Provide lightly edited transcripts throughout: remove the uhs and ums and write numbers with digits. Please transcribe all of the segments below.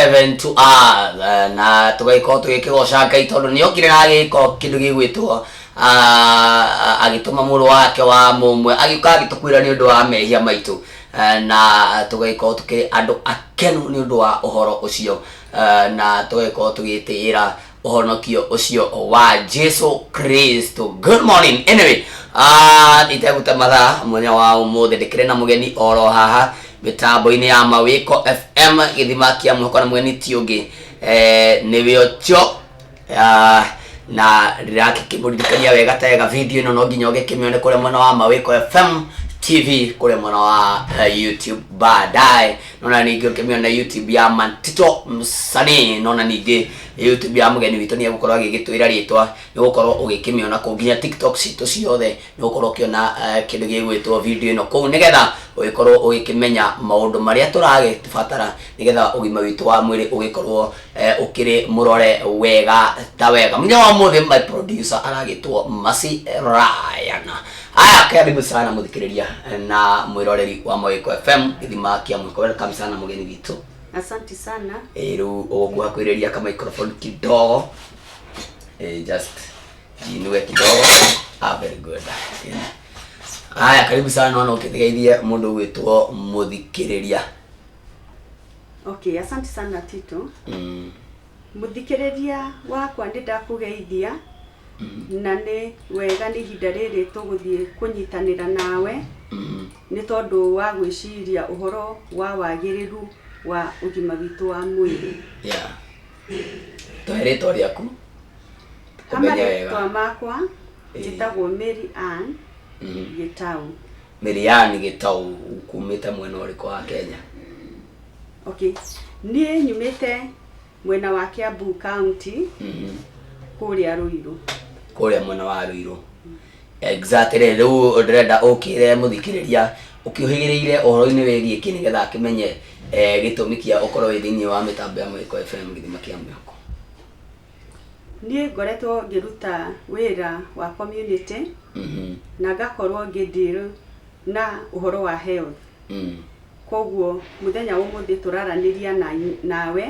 heaven to earth, na tugaiko tugikigoca Ngai tondu ni okire na giko kindu gigwitwo agituma muru wake wa mumwe agiuka agitukwira ni undu wa mehia maitu, na tugaiko tuki andu akenu ni undu wa uhoro ucio, na tugaiko tugitira uhonokio ucio wa Jesu Kristo. Good morning. Anyway, itaguta mathaa muthenya wa umuthi ndikire na mugeni oro haha mitambo-ini ya Mawiko FM githima kia mwako na mugeni ti ungi niwe ocho na ndirakikimurikania wega tega video ino no nginya ugikimione kule mwena wa Mawiko FM TV kule mwena wa YouTube baadaye. Nona ningi ukimiona YouTube ya Mantito Msanii, nona ningi YouTube ya mugeni witu ni agukorwo agigitwira ritwa ni gukorwo ugikimiona ku nginya TikTok citu ciothe ni gukorwo kiona kindu gigwitwo video ino ku nigetha ugikorwo ugikimenya maundu maria turagibatara nigetha ugima witu wa mwiri ugikorwo ukiri murore wega ta wega. Munya wa muthi my producer aragitwo Masi Ryan. Aya, karibu sana muthikiriria na mwiroreri wa Mawiko FM githima kia mwiko. Welcome sana mugeni witu. Asante sana. Riu ugukuha kwiriria ka microphone kidogo. Just jinue kidogo. Very good. Aya, karibu sana wana ukithigeithia mundu gwitwo muthikiriria. Okay, asante sana Tito. Muthikiriria wakwa ndakugeithia. Na ni wega ni hinda riri tuguthie kunyitanira nawe ni tondu wa gwiciria uhoro wa wagiriru wa ugima witu wa mwiri. Yeah. Twairito riaku. Amaritwa makwa njitagwo Mary Ann Gitau. Mary Ann Gitau kumite mwena uriku wa Kenya? Okay. Nie nyumite mwena wa Kiambu County. Kuria Ruiru. Kuria mwena wa Ruiru. Exactly. Riu ndirenda ukire muthikiriria ukiuhigiriire uhoro-ini wigie kini getha kimenye gitumi kia ukorwo thini wa mitambo ya Mawiko FM githima kia mwako. Nie ngoretwo ngiruta wira wa community na ngakorwo ngideal na uhoro wa health. Koguo muthenya umuthi turaraniria nawe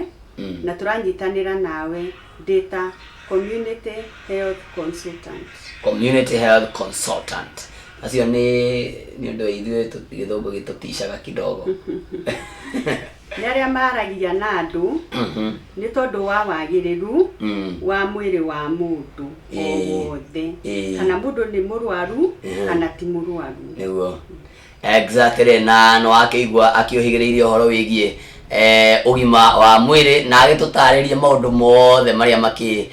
na turanyitanira nawe data community health consultant. Community health consultant. Acio ni ndo ithuĩ gĩthũngũ gĩtũticaga kidogo. Nĩ arĩa maragia na andũ nĩ tondũ wa wagĩrĩru wa mwĩrĩ wa mũndũ wothe, kana mũndũ nĩ mũrwaru kana ti mũrwaru. Nĩguo. Exactly. Na no akĩigua akĩũhĩgĩrĩirie ũhoro wĩgiĩ ugima wa mwĩrĩ na agĩtũtarĩria maũndũ mothe marĩa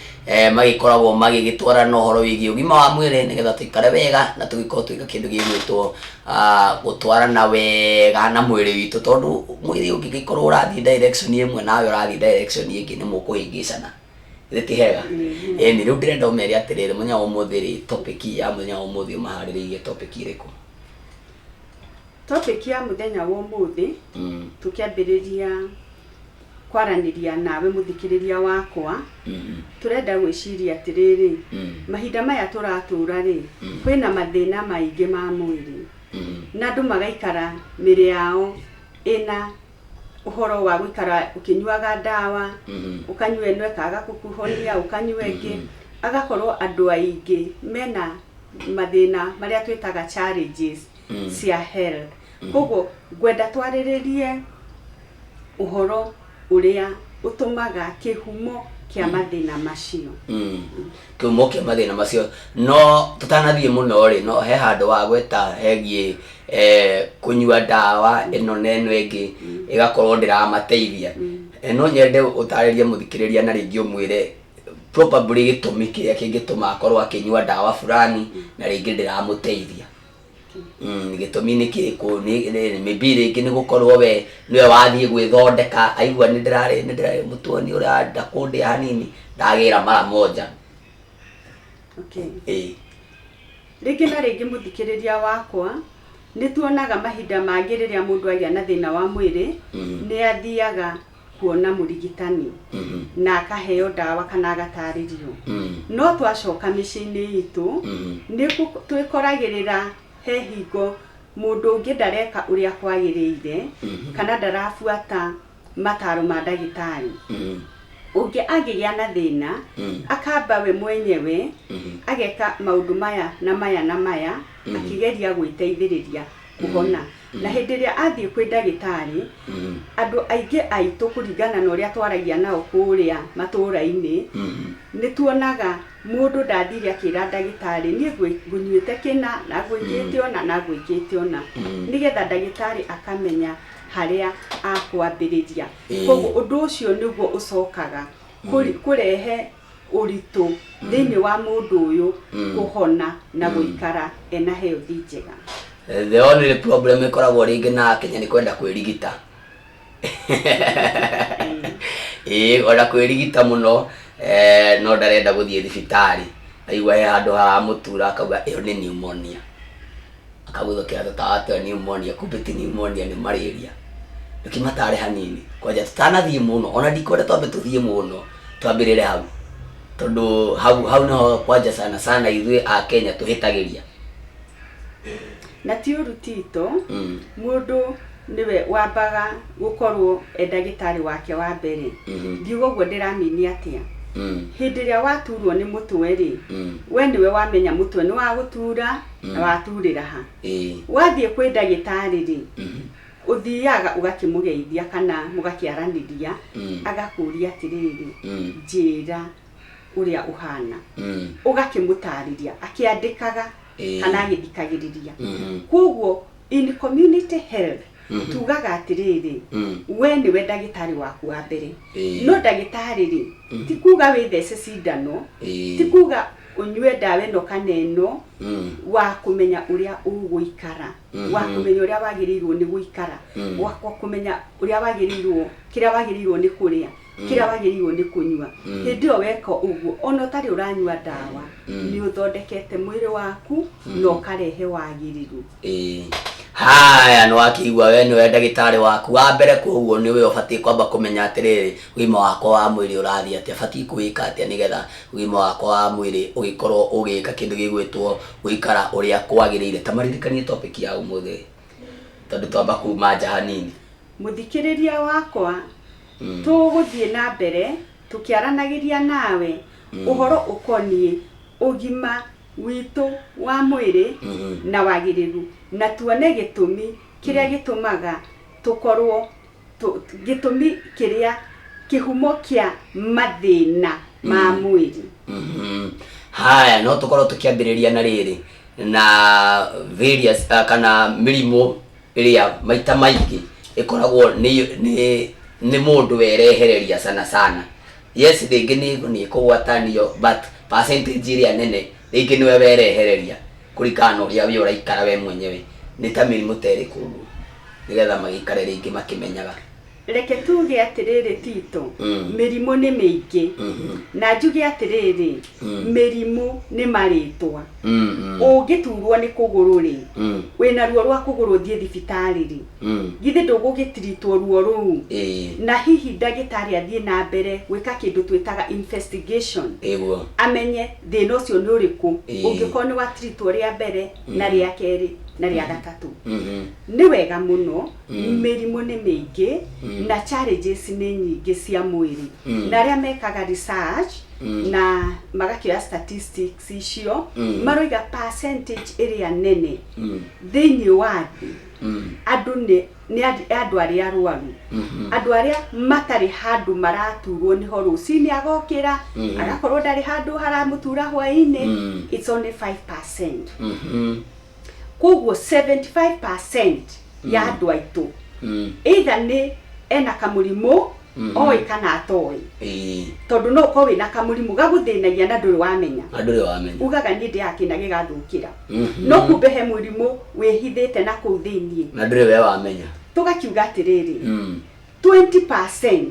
magikoragwo magigitwara no horo wigi ugima wa mwiri nigetha tuikare wega na tugikorwo twika kindu gigwitwo gutwarana wega na mwiri witu, tondu mwiri ungigikorwo urathi direction imwe nawe urathi direction ingi ni mukuhingicana ithiti hega. Ni riu ndirenda umeri atiriri munya umuthi ri topic ya munya umuthi mahaririirie topic iriku? Topic ya muthenya wa umuthi tukiambiriria kwaraniria nawe muthikiriria wakwa. Turenda gwiciria atiriri mahinda maya turatura ri kwina mathina maingi ma mwiri na andu magaikara miri yao ina uhoro wa guikara ukinyuaga ndawa ukanyua eno kaga kukuhonia ukanyua ingi agakorwo andu aingi mena mathina maria twitaga challenges cia health. Koguo gwenda twariririe uhoro uria utumaga kihumo kia mathina macio. Kihumo kia mathina macio no tutanathie muno ri no he handu wa gweta hegie kunyua ndawa eno neno ingi igakorwo ndiramateithia. No nyende utaririe muthikiriria na ringi umwire probably gitumi kiria kingituma akorwo akinyua ndawa fulani na ringi ndiramuteithia. Gitumi ni kiriku ni maybe ringi ni gukorwo we niwe wathie gwithondeka aigua ni ndirari mutuoni uranda kundi hanini ndagira mara moja. Okay. Ringi na ringi muthikiriria wakwa ni tuonaga mahinda mangi riria mundu agia na thina wa mwiri ni athiaga kuona murigitani na akaheo ndawa kana agataririo. No twacoka micini itu ni twikoragirira he hingo mundu ungi ndareka uria kwagiriire kana ndarafuata mataro ma ndagĩtarĩ. Ũngĩ angĩgĩa na thĩna akamba we mwenyewe ageka maũndũ maya na maya na maya akĩgeria gwĩteithĩrĩria kuhona. Na hĩndĩ ĩrĩa athiĩ kwĩ ndagĩtarĩ, andũ aingĩ aitũ kũringana na ũrĩa twaragia nao kũrĩa matũũra-inĩ, nĩ tuonaga mũndũ ndathire akĩra ndagĩtarĩ niĩ ngũnyuĩte kĩna na ngũikĩte ona na ngũikĩte ona, nĩgetha ndagĩtarĩ akamenya harĩa akwambĩrĩria. Koguo ũndũ ũcio nĩguo ũcokaga kũrehe ũritũ thĩinĩ wa mũndũ ũyũ kũhona na gũikara ena health njega. The only problem ikoragwo ringi na Kenya ni kwenda kwirigita. Ona kwirigita muno no ndarenda guthie thibitari. Aigua he handu ha mutura akauga iyo ni pneumonia. Akaguthokera tatawa pneumonia, kumbe ti pneumonia ni malaria. Tukimatare hanini kwaja tutanathie muno, ona ndikwenda twambe tuthie muno, twambirire hau tondu hau no kwaja sana ithuĩ a Kenya tuhitagiria. Na ti ũru tito mũndũ niwe wambaga gukorwo ndagĩtarĩ wake wa mbere. Ndiuga ũguo ndĩramini atĩa. Hĩndĩ ĩrĩa waturwo nĩ mũtwe rĩ, we niwe wamenya mũtwe nĩ wa gũtura na waturĩra ha. Wathiĩ kwĩ ndagĩtarĩ rĩ, uthiaga ugakĩmũgeithia kana mũgakĩaranĩria, agakũria atĩrĩrĩ, njĩra ũrĩa ũhana, ugakĩmũtarĩria akĩandĩkaga kana agĩthikagĩrĩria. Koguo in community health tugaga atĩrĩrĩ, we niwe ndagĩtarĩ waku wa mbere. No ndagĩtarĩ rĩ, ti kuga wĩthece cindano, ti kuga unyue ndawa ĩno kana ĩno, wa kumenya ũrĩa ũgũikara, wa kumenya ũrĩa wagĩrĩirwo nĩ gũikara, wa kumenya ũrĩa wagĩrĩirwo, kĩrĩa wagĩrĩirwo nĩ kũrĩa, kĩrĩa wagĩrĩirwo nĩ kũnyua. Hĩndĩ ĩyo weka ũguo, ona ũtarĩ ũranyua ndawa, nĩ ũthondekete mwĩrĩ waku na ũkarehe wagĩrĩru. Haya no akigwa we niwe ndagĩtarĩ waku wa mbere, koguo niwe ũbatiĩ kwamba kũmenya atĩrĩrĩ, ũgima wakwa wa mwĩrĩ ũrathiĩ atĩa, batiĩ kwĩka atĩa nĩgetha ũgima wakwa wa mwĩrĩ ũgĩkorwo ũgĩka kĩndũ gĩgwĩtwo gũikara ũrĩa kwagĩrĩire. Tamaririkanie topic ya ũmũthĩ tondũ twamba kuma nja hanini. Mũthikĩrĩria wakwa, tũgũthiĩ na mbere tukiaranagĩria nawe ũhoro ũkoniĩ ũgima witũ wa mwĩrĩ na wagĩrĩru, na tuone gĩtũmi kĩrĩa gĩtũmaga tukorwo gĩtũmi kĩrĩa kĩhumo kĩa mathĩna ma mwĩrĩ. Haya no tukorwo tukiambĩrĩria na rĩrĩ na various kana mĩrimũ ĩrĩa maita maingĩ ĩkoragwo nĩ mũndũ werehereria sana. Yes, rĩngĩ nĩ kũgwatanio, but percentage ĩrĩa nene rĩngĩ nĩwe werehereria kũringana na ũrĩa we ũraikara we mwenyewe. Nĩ ta mĩrimũ terĩkũ nĩgetha magĩikare rĩngĩ makĩmenyaga. Reke tuge atĩrĩrĩ tito, mĩrimũ nĩ mĩingĩ, na njuge atĩrĩrĩ, mĩrimũ nĩ marĩtwa. Ũngĩturwo nĩ kũgũrũ rĩ, wĩna ruo rwa kũgũrũ thiĩ thibitarĩ rĩ, githĩ ndũgũgĩtiritwo ruo rũu, na hihi ndagĩtarĩ athiĩ na mbere gwĩka kĩndũ twĩtaga investigation, amenye thĩna ũcio nĩ ũrĩkũ, ũngĩkorwo nĩ watiritwo rĩa mbere na rĩa kerĩ na rĩa gatatũ. Nĩ wega mũno, mĩrimũ nĩ mĩingĩ na challenges nĩ nyingĩ cia mwĩrĩ, na arĩa mekaga research na magakĩra statistics icio maroiga percentage ĩrĩa nene thĩinĩ wa thĩ andũ nĩ andũ arĩa arwaru, andũ arĩa matarĩ handũ maraturwo nĩ ho rũcinĩ agokĩra agakorwo ndarĩ handũ haramũtura hwaĩ-inĩ, it's only 5%. Koguo 75% ya andũ aitũ either nĩ ena kamũrimũ oĩ kana atoĩ, tondũ no ũkorwo wĩna kamũrimũ gagũthĩnagia na ndũrĩ wamenya, ugaga niĩ ndĩrakĩna gĩgathũkĩra, no kumbe he mũrimũ wĩhithĩte na kũu thĩiniĩ na ndũrĩ we wamenya. Tũgakiuga atĩrĩrĩ 20%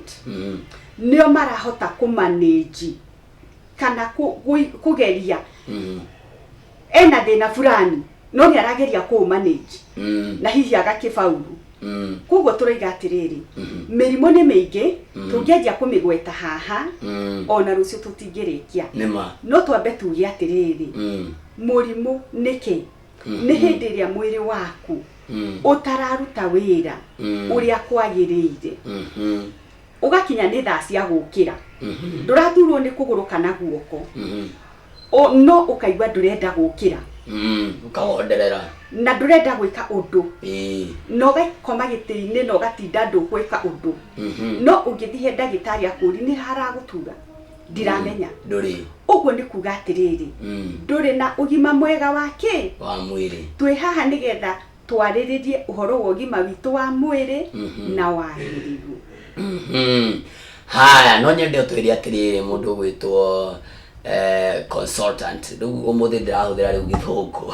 nĩo marahota kũmanage kana kũgeria ena thĩna fulani no nĩ arageria kũmanage na hihi agakĩbauru. Koguo tũroiga atĩrĩrĩ, mĩrimũ nĩ mĩingĩ, tũngĩanjia kũmĩgweta haha ona rũciũ tũtingĩrĩkia. No twambe tuge atĩrĩrĩ, mũrimũ nĩkĩ? nĩ hĩndĩ ĩrĩa mwĩrĩ waku ũtararuta wĩra ũrĩa kwagĩrĩire ũgakinya nĩ thaa cia gũkĩra ndũraturwo nĩ kũgũrũ kana guoko no ũkaigua ndũrenda gũkĩra ũkahonderera na ndũrenda gwĩka ũndũ no ũgakoma gĩtĩ-inĩ na ũgatinda ndũgwĩka ũndũ no ũngĩthiĩ he ndagĩtarĩ akũri nĩ haragũtura ndiramenya ndũrĩ ũguo nĩ kuga atĩrĩrĩ ndũrĩ na ũgima mwega wa mwĩrĩ twĩ haha nĩgetha twarĩrĩrie ũhoro wa ũgima witũ wa mwĩrĩ na wagĩrĩru haya no nyende ũtwĩre atĩrĩrĩ mũndũ ũgwĩtwo consultant rĩu ũmũthĩ ndĩrahũthĩra rĩu gĩthũngũ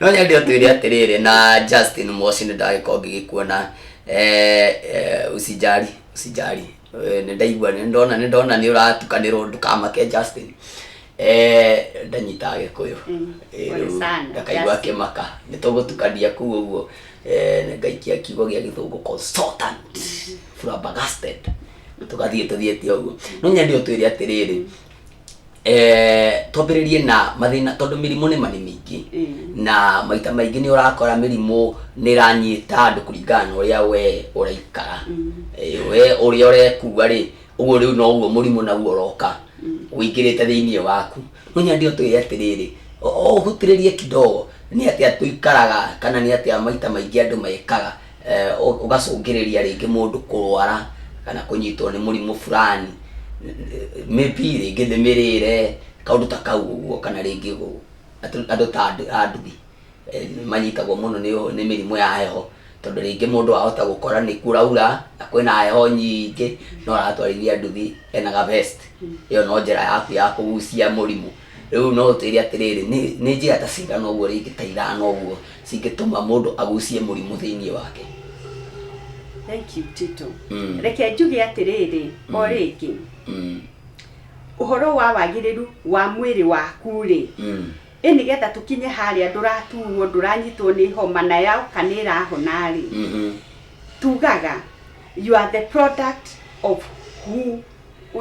no nyende ũtwĩre atĩrĩrĩ na Justin Moshi nĩ ndagĩkorwo ngĩgĩkuona usijali nĩ ndaigua nĩ ndona nĩ ũratukanĩrwo ndũkamake Justin ndanyita Gĩkũyũ ndakaigua kĩmaka nĩ tũgũtukania kuu ũguo ngaikia kiugo gĩa gĩthũngũ consultant flabbergasted tũthiĩte ũguo no nyende ũtwĩre atĩrĩrĩ twambĩrĩrie na mathĩna tondũ mĩrimũ nĩ mĩingĩ na maita maingĩ nĩ ũrakora mĩrimũ nĩ ĩranyita andũ kũringana na ũrĩa we ũraikara we ũrĩa ũrekua rĩ ũguo rĩu no ũguo mũrimũ naguo ũroka wĩingĩrĩte thĩinĩ waku no nyende ũtwĩre atĩrĩrĩ ũhutĩrĩrie kidogo nĩ atĩa tũikaraga kana nĩ atĩa maita maingĩ andũ mekaga ũgacũngĩrĩria rĩngĩ mũndũ kũrwara kana kũnyitwo nĩ mũrimũ fulani maybe rĩngĩ nĩ mĩrĩre kaũndũ ta kau ũguo kana rĩngĩ andũ ta anduthi manyitagwo mũno nĩ mĩrimũ ya heho tondũ rĩngĩ mũndũ ahota gũkora nĩ kuraura na kwĩna heho nyingĩ no aratwarithia nduthi ena gavest ĩyo no njĩra yaku ya kũgucia mũrimũ rĩu no ũtwĩre atĩrĩrĩ nĩ njĩra ta cigana ũguo rĩngĩ ta ithano ũguo cingĩtũma mũndũ agucie mũrimũ thĩinĩ wake. Thank you Tito. Reke njuge atĩrĩrĩ o rĩngĩ ũhoro wa wagĩrĩru wa mwĩrĩ waku rĩ nĩgetha tũkinye harĩa ndũraturwo ndũranyitwo nĩ homa na yaoka nĩ ĩrahona rĩ tugaga you are the product of who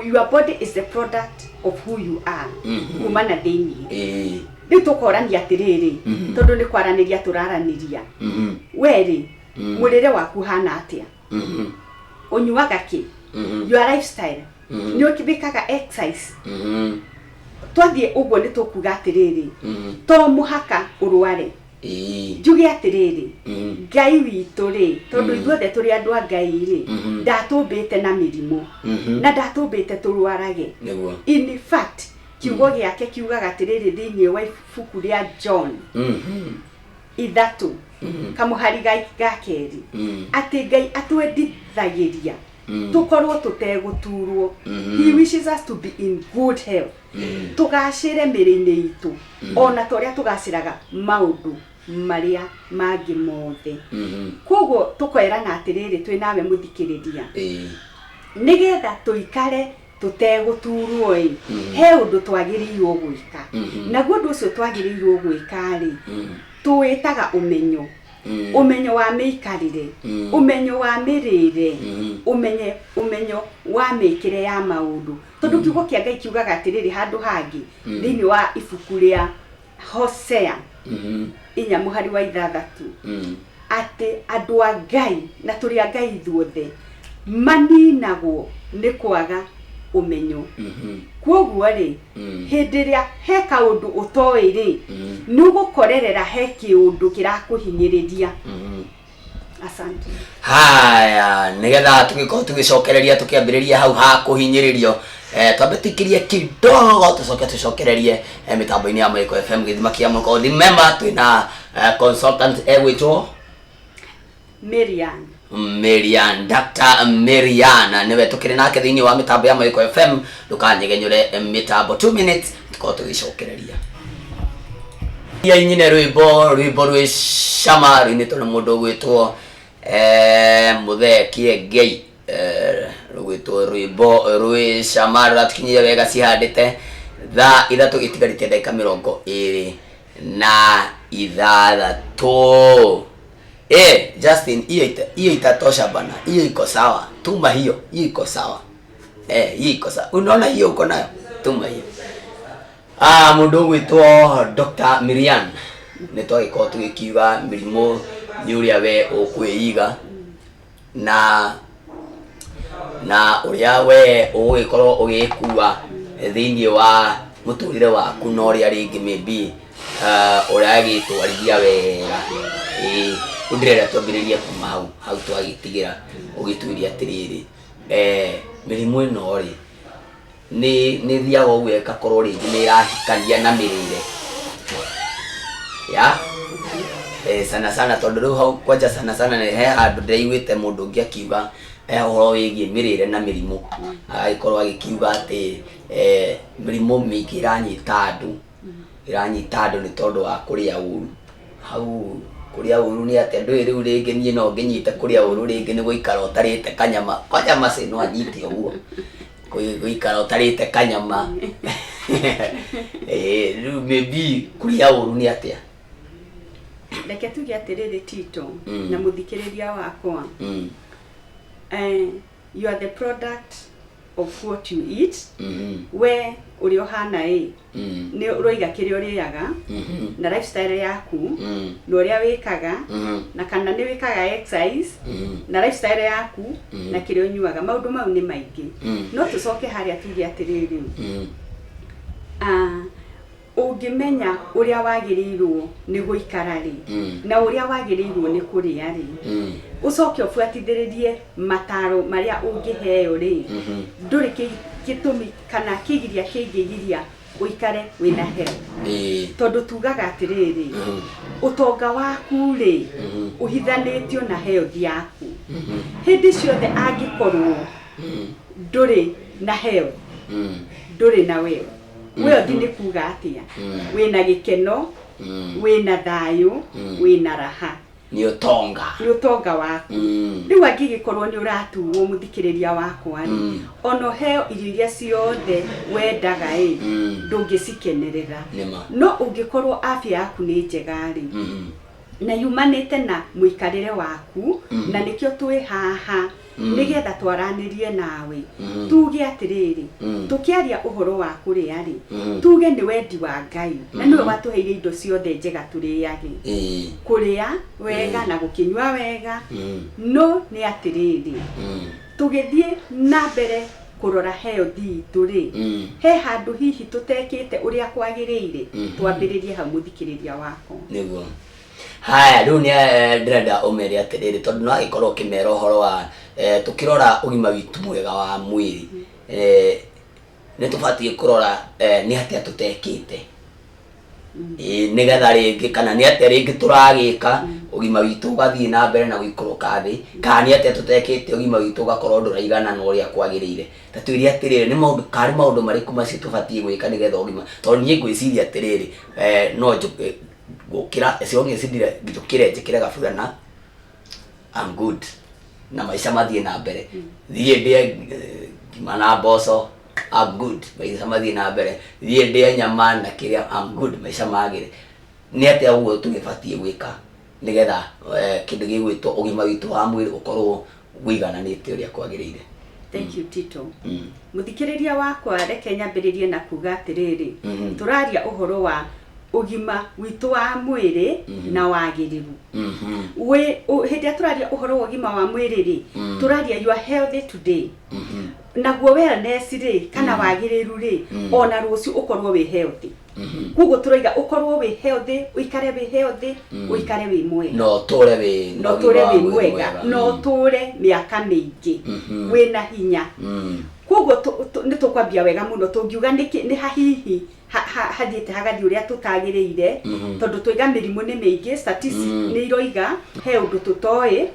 your body is the product of who you are kumana thĩinĩ rĩu tũkorania atĩrĩrĩ tondũ nĩ kwaranĩria tũraranĩria werĩ mũrĩre waku hana atĩa ũnyuaga kĩ your lifestyle nĩ ũkĩbĩkaga exercise twathiĩ ũguo nĩ tũkuga atĩrĩrĩ to mũhaka ũrware njuge atĩrĩrĩ Ngai witũ rĩ tondũ ithuothe tũrĩ andũ a Ngai rĩ ndatũmbĩte na mĩrimũ na ndatũmbĩte tũrwarage in fact kiugo gĩake kiugaga atĩrĩrĩ thĩinĩ wa ibuku rĩa John 3 kamuhari ga kerĩ atĩ Ngai atwendithagĩria tukorwo tutegũturwo he wishes us to be in good health tugacĩre mĩrĩ-inĩ itũ ona torĩa tugacĩraga maũndũ marĩa mangĩ mothe koguo tũkoerana atĩrĩrĩ twĩ nawe mũthikĩrĩria nĩgetha tũikare tutegũturwo he ũndũ twagĩrĩirwo gwĩka naguo ũndũ ũcio twagĩrĩirwo gwĩka rĩ tuwĩtaga ũmenyo wa mĩikarĩre ũmenyo wa mĩrĩre ũmenyo wa mĩkĩre ya maũndũ tondũ kiugo kĩa Ngai kiugaga atĩrĩrĩ handũ hangĩ thĩinĩ wa ibuku rĩa Hosea 4:6 atĩ andũ a Ngai na tũrĩ a Ngai ithuothe maninagwo nĩ kwaga ũmenyo kwoguo rĩ hĩndĩ ĩrĩa he kaũndũ ũtoĩ rĩ nĩ ũgũkorerera he kĩũndũ kĩrakũhinyĩrĩria. Asante. Haya nĩgetha tũgĩkorwo tũgĩcokereria tũkĩambĩrĩria hau ha kũhinyĩrĩrio twambe tũikĩrie kidogo tũcokererie mĩtambo-inĩ ya Mũiko FM gĩthima kĩa mũko remember twĩna consultant egwĩtwo Marian Dr. Marian nĩwe tũkĩrĩ nake thĩinĩ wa mĩtambo ya Mũiko FM ndũkanyegenyũre mĩtambo 2 minutes tũkorwo tũgĩcokereria nyine rwĩmbo rwĩ cama rwĩnĩtwo na mũndũ ũgwĩtwo Muthee Ngei rwĩtwo rwĩmbo rwĩ cama rũratukinyire wega cihandĩte thaa 3 itigarĩte ndagĩka 26 Justin hiyo itatosha bana, hiyo iko sawa, tuma hiyo iko sawa hiyo iko sawa, unaona hiyo uko nayo, tuma hiyo Mundu gwitwo Dr. Miriam nä twagäkorwo tå gä kiuga mä rimå nä å rä a we å kwä iga na å rä a we å gä korwo å gä kua thä iniä wa må tå rä re waku na å rä a rä ngä maybe å rä a gä twarithia wega ndä renda twambä rä rie kuma hau twagä tigä ra å gä twä ria atä rä rä mä rimå ä no rä nä thiaga å guo ĩgakorwo rĩngĩ nĩ ĩrahikania na mĩrĩre ya sana sana tondũ rĩu hau kwanja sana sana he handũ ndĩraiguĩte mũndũ ũngĩ akiuga ũhoro wĩgiĩ mĩrĩre na mĩrimũ agagĩkorwo agĩkiuga atĩ mĩrimũ mĩingĩ ĩranyita andũ nĩ tondũ wa kũrĩa ũru. Hau kũrĩa ũru nĩ atĩ ndũĩ rĩu rĩngĩ niĩ no ngĩnyite kũrĩa ũru rĩngĩ nĩ gũikara ũtarĩte kanyama no anyite ũguo gũikara ũtarĩte kanyama rĩu maybe kũrĩa ũru nĩ atĩa. Reke tuge atĩrĩrĩ Tito na mũthikĩrĩria wakwa, you are the product of what you eat. We ũrĩa ũhana nĩ ũroiga kĩrĩa ũrĩaga na lifestyle yaku na ũrĩa wĩkaga na kana nĩ wĩkaga exercise na lifestyle yaku na kĩrĩa ũnyuaga. Maũndũ mau nĩ maingĩ no tũcoke harĩa tuge atĩrĩrĩ ũngĩmenya ũrĩa wagĩrĩirwo nĩ gũikara na ũrĩa wagĩrĩirwo nĩ kũrĩa ũcoke ũbuatithĩrĩrie mataro marĩa ũngĩheo ndũrĩ gĩtũmi kana kĩgiria kĩngĩgiria ũikare wĩna health. Tondũ tugaga atĩrĩrĩ ũtonga waku ũhithanĩtio na health yaku. Hĩndĩ ciothe angĩkorwo ndũrĩ na health ndũrĩ na wealth. Wealth nĩ kuga atĩa? Wĩna gĩkeno, wĩna thayũ, wĩna raha, nĩ ũtonga waku. Rĩu angĩgĩkorwo nĩ ũratuo mũthikĩrĩria wakwa ona ũheo irio iria ciothe wendaga ndũngĩcikenerera. No ũngĩkorwo afya yaku nĩ njega na yumanĩte na mũikarĩre waku na nĩkĩo twĩ haha nĩgetha twaranĩrie nawe tuge atĩrĩrĩ tũkĩaria ũhoro wa kũrĩa tuge nĩ wendi wa Ngai na nĩwe watũheire indo ciothe njega tũrĩage kũrĩa wega na gũkĩnyua wega no nĩ atĩrĩrĩ tũgĩthiĩ na mbere kũrora health itũ he handũ hihi tũtekĩte ũrĩa kwagĩrĩire twambĩrĩrie hau mũthikĩrĩria wako. Nĩguo haya rĩu nĩ ndĩrenda ũmere atĩrĩrĩ tondũ no agĩkorwo ũkĩmera ũhoro wa tũkĩrora ũgima witũ mwega wa mwĩrĩ nĩ tũbatiĩ kũrora nĩ atĩa tũtekĩte nĩgetha rĩngĩ kana nĩ atĩa rĩngĩ tũragĩka ũgima witũ ũgathiĩ na mbere na gũikũrũka thĩ kana nĩ atĩa tũtekĩte ũgima witũ ũgakorwo ndũraigana na ũrĩa kwagĩrĩire. Ta twĩre atĩrĩrĩ nĩ maũndũ marĩkũ macio tũbatiĩ gwĩka nĩgetha ũgima tondũ niĩ ngwĩciria atĩrĩrĩ no gũkĩra ciongĩcindire njũkĩre njĩkĩre gaburana I'm good na maica mathiĩ na mbere thiĩ ndĩe ngima na mboco I'm good maica mathiĩ na mbere thiĩ ndĩe nyama na kĩrĩa I'm good maica magĩre. Nĩ atĩa ũguo tũgĩbatiĩ gwĩka nĩgetha kĩndũ gĩgwĩtwo ũgima witũ wa mwĩrĩ ũkorwo wĩigananĩte ũrĩa kwagĩrĩire. Thank you Tito. Mũthikĩrĩria wakwa reke nyambĩrĩrie na kuga atĩrĩrĩ tũraria ũhoro wa ũgima witũ wa mwĩrĩ na wagĩrĩru. Hĩndĩ tũraria ũhoro wa ũgima wa mwĩrĩ tũraria you are healthy today naguo wellness kana wagĩrĩru ona rũciũ ũkorwo wĩ healthy. Koguo tũroiga ũkorwo wĩ healthy ũikare wĩ healthy ũikare wĩ mwega no tũre wĩ mwega no tũre mĩaka mĩingĩ wĩna hinya. Koguo nĩ tũkwambia wega mũno tũngiuga nĩ hahihi hathiĩte hagathiĩ ũrĩa tũtagĩrĩire tondũ tũiga mĩrimũ nĩ mĩingĩ statistics nĩ iroiga he ũndũ tũtoĩ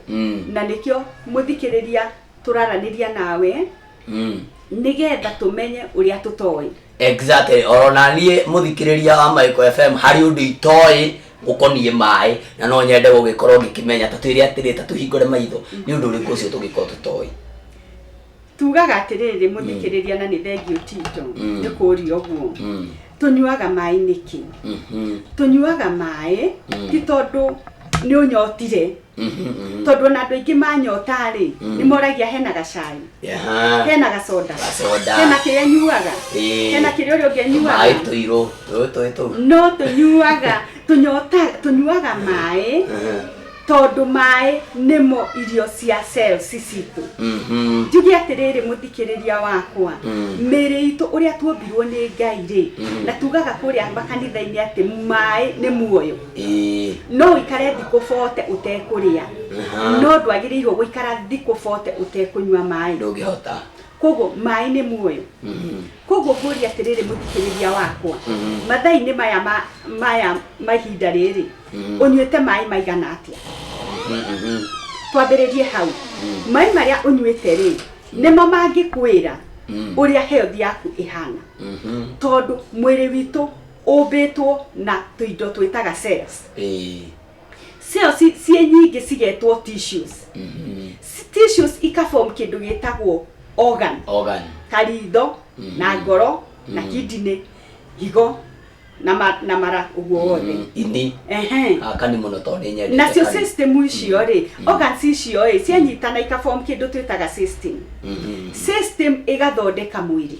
na nĩkĩo mũthikĩrĩria tũraranĩria nawe nĩgetha tũmenye ũrĩa tũtoĩ. Exactly orona niĩ mũthikĩrĩria wa Maiko FM harĩ ũndũ itoĩ ũkoniĩ maĩ na no nyende gũgĩkorwo ngĩkĩmenya ta twĩre atĩrĩ ta tũhingũre maitho nĩ ũndũ ũrĩkũ ũcio tũngĩkorwo tũtoĩ. Tugaga atĩrĩrĩ mũthikĩrĩria na nĩ thengio Tito nĩ kũũria ũguo tunyuaga maĩ nĩkĩ? Tunyuaga maĩ ti tondũ nĩ ũnyotire tondu na andu aingi manyota ri ni moragia hena gacai hena gasoda hena kiria nyuaga hena kiria uri ungenyuaga ai tuiro no tunyuaga mai tondu mai nimo irio cia cells citu njugi atiriri muthikiriria wakwa miri itu uria tuombirwo ni Ngai ri na tugaga kuria makanitha-ini ati mai ni muoyo no ikare thiku 40 utekuria no ndwagirirwo guikara thiku 40 utekunywa mai ndungihota kogo mai ni muoyo kogo kuria atiriri muthikiriria wakwa mathai-ini maya mahinda riri unyuite mai maigana atia twambiririe hau mai maria unyuite ri nimo mangikwira uria health yaku ihana tondu mwiri witu ubitwo na tuindo twitaga cells cells cie nyingi cigetwo tissues tissues ikaform kindu gitagwo organ karitho na ngoro na kidney higo na mara uguo wothe ini akani muno toni nyeri nacio system icio ri organs icio ri cianyitana ikaform kindu twitaga system igathondeka mwiri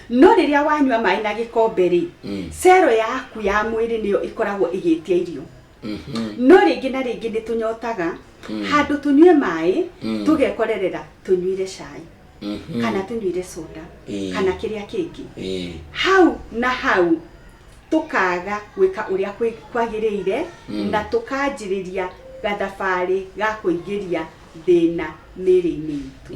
no riria wanyua mai na gikombe ri cero yaku ya mwiri niyo ikoragwo igitia irio no ringi na ringi ni tunyotaga handu tunyue mai tugekorerera tunyuire cai kana tunyuire soda kana kiria kingi hau na hau tukaga gwika uria kwagiriire na tukanjiriria gathabari ga kuingiria thina miri-ini itu.